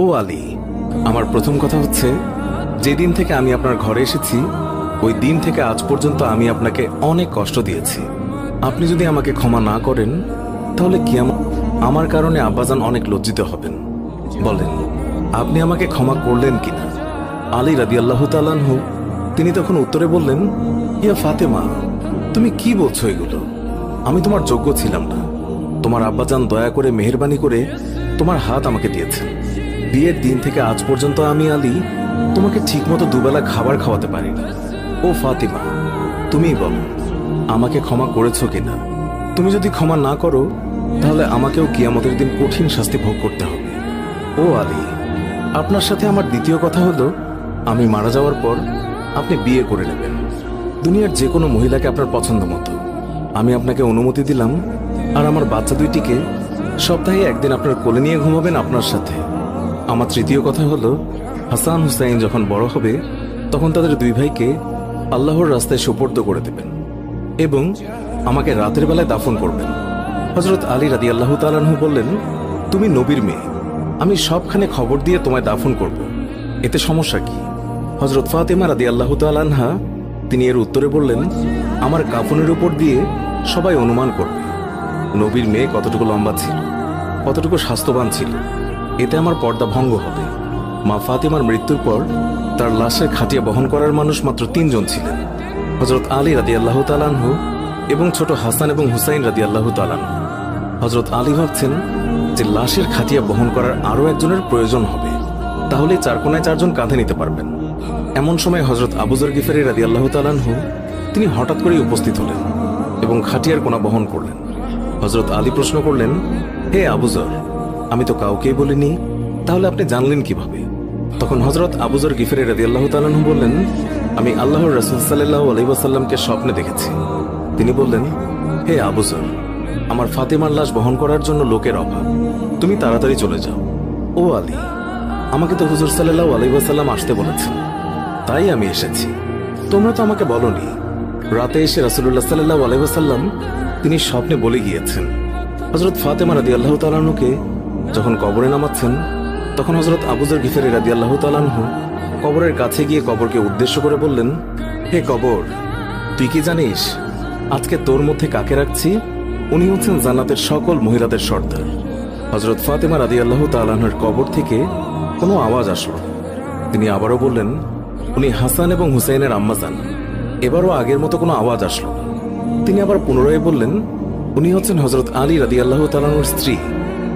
ও আলী, আমার প্রথম কথা হচ্ছে, যেদিন থেকে আমি আপনার ঘরে এসেছি ওই দিন থেকে আজ পর্যন্ত আমি আপনাকে অনেক কষ্ট দিয়েছি। আপনি যদি আমাকে ক্ষমা না করেন তাহলে আমার কারণে আব্বাজান অনেক লজ্জিত হবেন। বলেন, আপনি আমাকে ক্ষমা করলেন কিনা? আলী রাদিয়াল্লাহু তাআলা আনহু তিনি তখন উত্তরে বললেন, ইয়া ফাতেমা, তুমি কি বলছো এগুলো? আমি তোমার যোগ্য ছিলাম না। তোমার আব্বাজান দয়া করে মেহেরবানি করে তোমার হাত আমাকে দিয়েছেন। বিয়ের দিন থেকে আজ পর্যন্ত আমি আলী তোমাকে ঠিকমতো দুবেলা খাবার খাওয়াতে পারিনি। ও ফাতিমা, তুমিই বলো, আমাকে ক্ষমা করেছো কিনা? তুমি যদি ক্ষমা না করো তাহলে আমাকেও কিয়ামতের দিন কঠিন শাস্তি ভোগ করতে হবে। ও আলী, আপনার সাথে আমার দ্বিতীয় কথা হলো, আমি মারা যাওয়ার পর আপনি বিয়ে করে নেবেন দুনিয়ার যে কোনো মহিলাকে আপনার পছন্দ মতো। আমি আপনাকে অনুমতি দিলাম। আর আমার বাচ্চা দুইটিকে সপ্তাহে একদিন আপনার কোলে নিয়ে ঘুমাবেন আপনার সাথে। আমার তৃতীয় কথা হলো, হাসান হুসাইন যখন বড় হবে তখন তাদের দুই ভাইকে আল্লাহর রাস্তায় সুপর্দ করে দেবেন এবং আমাকে রাতের বেলায় দাফন করবেন। হযরত আলী রাদিয়াল্লাহু তাআলা আনহু বললেন, তুমি নবীর মেয়ে, আমি সবখানে খবর দিয়ে তোমায় দাফন করব, এতে সমস্যা কি? হযরত ফাতেমা রাদিয়াল্লাহু তাআলা আনহা তিনি এর উত্তরে বললেন, আমার কাফনের উপর দিয়ে সবাই অনুমান করবে নবীর মেয়ে কতটুকু লম্বা ছিল, কতটুকু স্বাস্থ্যবান ছিল, এতে আমার পর্দা ভঙ্গ হবে। মা ফাতেমার মৃত্যুর পর তার লাশের খাটিয়া বহন করার মানুষ মাত্র 3 জন ছিলেন, হযরত আলী রাদিয়াল্লাহু তাআলা আনহু এবং ছোট হাসান এবং হুসাইন রাদিয়াল্লাহু তাআলা আনহু। হযরত আলী ভাবছেন যে লাশের খাটিয়া বহন করার আরো একজনের প্রয়োজন হবে, তাহলে 4 কোণায় 4 জন কাঁধে নিতে পারবেন। এমন সময় হযরত আবু যর গিফারী রাদিয়াল্লাহু তাআলা আনহু তিনি হঠাৎ করেই উপস্থিত হলেন এবং খাটিয়ার কোণা বহন করলেন। হযরত আলী প্রশ্ন করলেন, হে আবু যর, আমি তো কাউকেই বলিনি, তাহলে আপনি জানলেন কিভাবে? তখন হযরত আবু যর গিফারী রাদিয়াল্লাহু তাআলা আনহু বললেন, আমি আল্লাহর রাসূল সাল্লাল্লাহু আলাইহি ওয়াসাল্লামকে স্বপ্নে দেখেছি। তিনি বললেন, হে আবু যর, আমার ফাতেমার লাশ বহন করার জন্য লোকের অভাব, তুমি তাড়াতাড়ি চলে যাও। ও আলী, আমাকে তো হুজুর সাল্লাল্লাহু আলাইহি ওয়াসাল্লাম আসতে বলেছেন, তাই আমি এসেছি। তোমরা তো আমাকে বলনি। রাতে এসে রাসূলুল্লাহ সাল্লাল্লাহু আলাইহি ওয়াসাল্লাম তিনি স্বপ্নে বলে গিয়েছেন। হযরত ফাতেমা রাদিয়াল্লাহু তাআলা আনহুকে যখন কবরে নামাচ্ছেন তখন হযরত আবু যর গিফারী রাদিয়াল্লাহু তাআলা আনহু কবরের কাছে গিয়ে কবরকে উদ্দেশ্য করে বললেন, হে কবর, তুই কি জানিস আজকে তোর মধ্যে কাকে রাখছি? উনি হচ্ছেন জান্নাতের সকল মহিলাদের সর্দার। হযরত ফাতেমা রাদিয়াল্লাহু তাআলা আনহার কবর থেকে কোনো আওয়াজ আসলো। তিনি আবারও বললেন, উনি হাসান এবং হুসাইনের আম্মাজান। এবারও আগের মতো কোনো আওয়াজ আসলো। তিনি আবার পুনরায় বললেন, উনি হচ্ছেন হযরত আলী রাদিয়াল্লাহু তাআলা আনহুর স্ত্রী।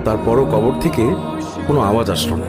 তারপরও কবর থেকে কোনো আওয়াজ আসলো না।